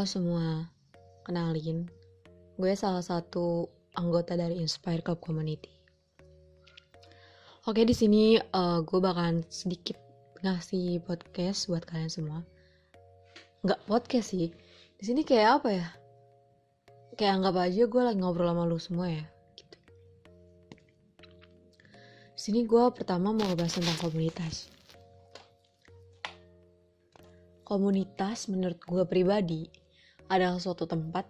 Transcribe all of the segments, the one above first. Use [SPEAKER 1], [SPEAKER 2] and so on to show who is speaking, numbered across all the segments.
[SPEAKER 1] semua, kenalin, gue salah satu anggota dari Inspire Club Community. Oke, di sini gue bakalan sedikit ngasih podcast buat kalian semua. Nggak podcast sih, di sini kayak apa ya? Kayak anggap aja gue lagi ngobrol sama lu semua ya. Gitu. Di sini gue pertama mau ngebahas tentang komunitas. Komunitas menurut gue pribadi adalah suatu tempat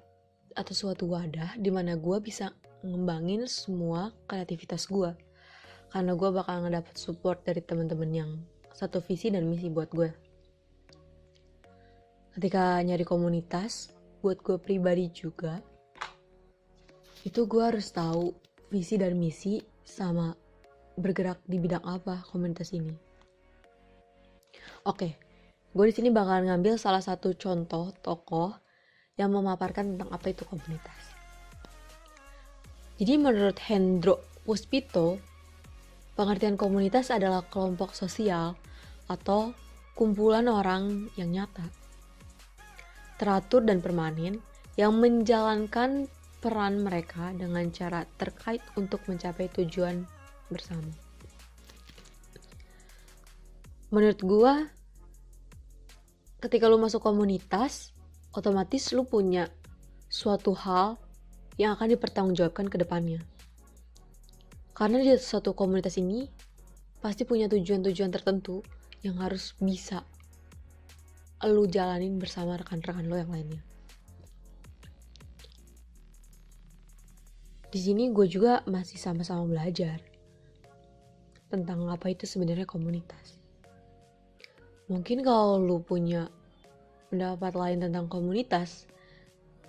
[SPEAKER 1] atau suatu wadah di mana gue bisa ngembangin semua kreativitas gue, karena gue bakal ngedapet support dari teman-teman yang satu visi dan misi buat gue. Ketika nyari komunitas buat gue pribadi juga, itu gue harus tahu visi dan misi sama bergerak di bidang apa komunitas ini. Oke, gue di sini bakal ngambil salah satu contoh tokoh yang memaparkan tentang apa itu komunitas. Jadi menurut Hendro Puspito, pengertian komunitas adalah kelompok sosial atau kumpulan orang yang nyata, teratur dan permanen yang menjalankan peran mereka dengan cara terkait untuk mencapai tujuan bersama. Menurut gua, ketika lu masuk komunitas, otomatis lu punya suatu hal yang akan dipertanggungjawabkan ke depannya. Karena di suatu komunitas ini pasti punya tujuan-tujuan tertentu yang harus bisa lu jalanin bersama rekan-rekan lo yang lainnya. Di sini gue juga masih sama-sama belajar tentang apa itu sebenarnya komunitas. Mungkin kalau lu punya pendapat lain tentang komunitas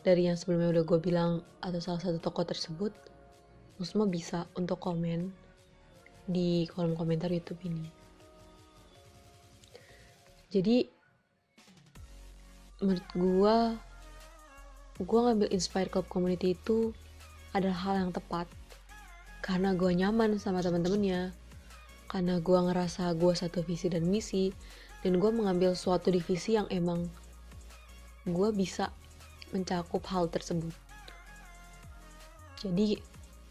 [SPEAKER 1] dari yang sebelumnya udah gue bilang atau salah satu tokoh tersebut, lu semua bisa untuk komen di kolom komentar YouTube ini. Jadi menurut gue ngambil Inspire Club Community itu adalah hal yang tepat karena gue nyaman sama teman-temannya, karena gue ngerasa gue satu visi dan misi, dan gue mengambil suatu divisi yang emang gue bisa mencakup hal tersebut. Jadi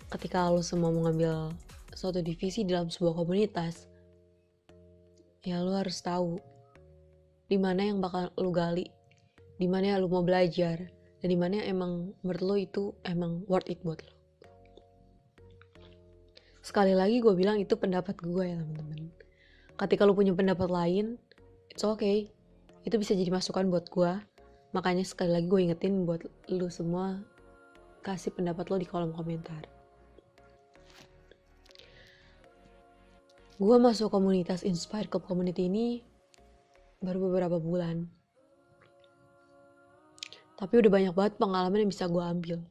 [SPEAKER 1] ketika lo semua mengambil suatu divisi dalam sebuah komunitas, ya lo harus tahu di mana yang bakal lo gali, di mana yang lo mau belajar, dan di mana yang emang menurut lo itu emang worth it buat lo. Sekali lagi gue bilang itu pendapat gue ya teman-teman. Ketika lo punya pendapat lain, it's okay. Itu bisa jadi masukan buat gue. Makanya sekali lagi gue ingetin buat lo semua, kasih pendapat lo di kolom komentar. Gue masuk komunitas Inspire Club Community ini baru beberapa bulan. Tapi udah banyak banget pengalaman yang bisa gue ambil.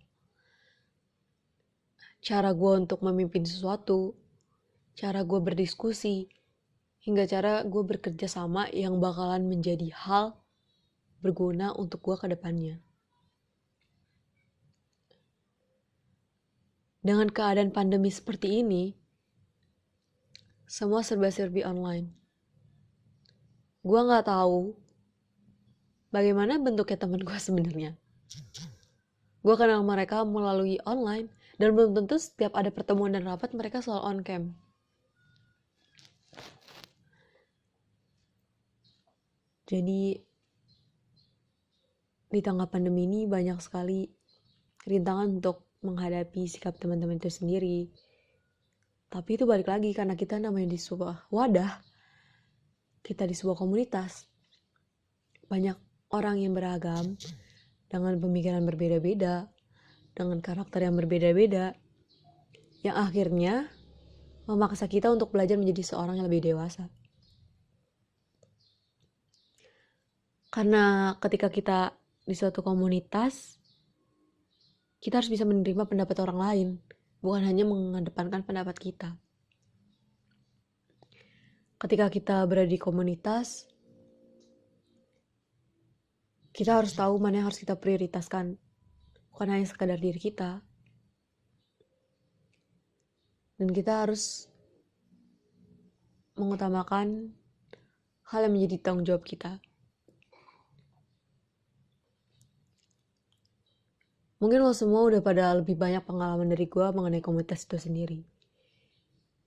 [SPEAKER 1] Cara gue untuk memimpin sesuatu, cara gue berdiskusi, hingga cara gue bekerja sama yang bakalan menjadi hal berguna untuk gue ke depannya. Dengan keadaan pandemi seperti ini, semua serba-serbi online. Gue gak tahu bagaimana bentuknya teman gue sebenarnya. Gue kenal mereka melalui online, dan belum tentu setiap ada pertemuan dan rapat mereka selalu on cam. Jadi di tengah pandemi ini banyak sekali rintangan untuk menghadapi sikap teman-teman itu sendiri. Tapi itu balik lagi karena kita namanya di sebuah wadah, kita di sebuah komunitas. Banyak orang yang beragam, dengan pemikiran berbeda-beda, dengan karakter yang berbeda-beda, yang akhirnya memaksa kita untuk belajar menjadi seorang yang lebih dewasa. Karena ketika kita di suatu komunitas, kita harus bisa menerima pendapat orang lain, bukan hanya mengedepankan pendapat kita. Ketika kita berada di komunitas, kita harus tahu mana yang harus kita prioritaskan, bukan hanya sekadar diri kita. Dan kita harus mengutamakan hal yang menjadi tanggung jawab kita. Mungkin lo semua udah pada lebih banyak pengalaman dari gue mengenai komunitas itu sendiri.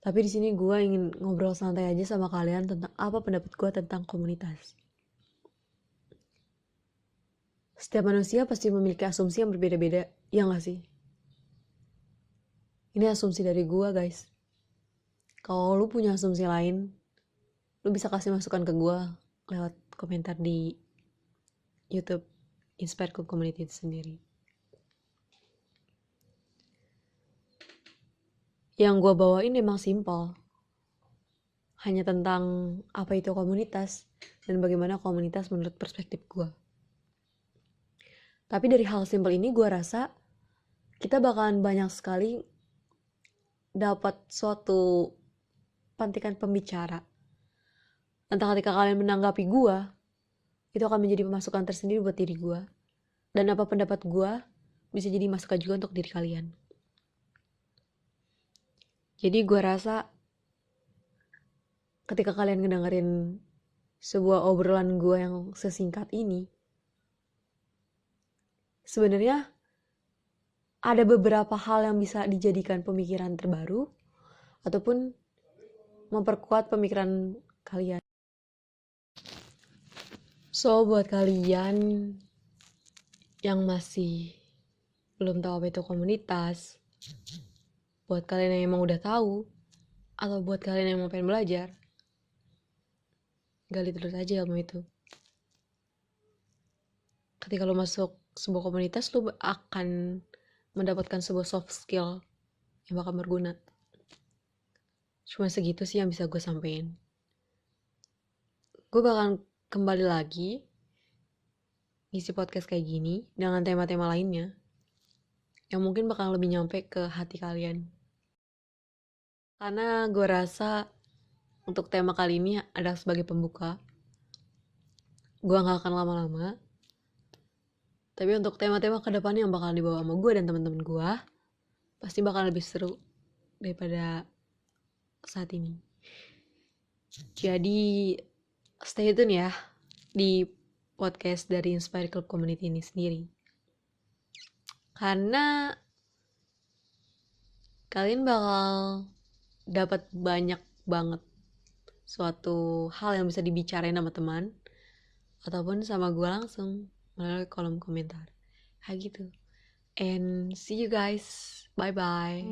[SPEAKER 1] Tapi di sini gue ingin ngobrol santai aja sama kalian tentang apa pendapat gue tentang komunitas. Setiap manusia pasti memiliki asumsi yang berbeda-beda, ya gak sih? Ini asumsi dari gue, guys. Kalau lu punya asumsi lain, lu bisa kasih masukan ke gue lewat komentar di YouTube Inspire Club Community itu sendiri. Yang gue bawain memang simpel. Hanya tentang apa itu komunitas dan bagaimana komunitas menurut perspektif gue. Tapi dari hal simpel ini gue rasa kita bakalan banyak sekali dapat suatu pantikan pembicara. Entah ketika kalian menanggapi gue, itu akan menjadi pemasukan tersendiri buat diri gue. Dan apa pendapat gue bisa jadi masukan juga untuk diri kalian. Jadi gue rasa ketika kalian ngedengerin sebuah obrolan gue yang sesingkat ini, sebenarnya ada beberapa hal yang bisa dijadikan pemikiran terbaru ataupun memperkuat pemikiran kalian. So buat kalian yang masih belum tahu apa itu komunitas, buat kalian yang emang udah tahu, atau buat kalian yang mau pengen belajar, gali terus aja ilmu itu. Ketika lo masuk sebuah komunitas, lo akan mendapatkan sebuah soft skill yang bakal berguna. Cuma segitu sih yang bisa gue sampein. Gue bakal kembali lagi ngisi podcast kayak gini dengan tema-tema lainnya yang mungkin bakal lebih nyampe ke hati kalian. Karena gue rasa untuk tema kali ini adalah sebagai pembuka. Gue gak akan lama-lama. Tapi untuk tema-tema kedepannya yang bakal dibawa sama gue dan teman-teman gue, pasti bakal lebih seru daripada saat ini. Jadi stay tune ya di podcast dari Inspire Club Community ini sendiri. Karena kalian bakal dapat banyak banget suatu hal yang bisa dibicarain sama teman ataupun sama gue langsung melalui kolom komentar. Kayak gitu. And see you guys. Bye bye.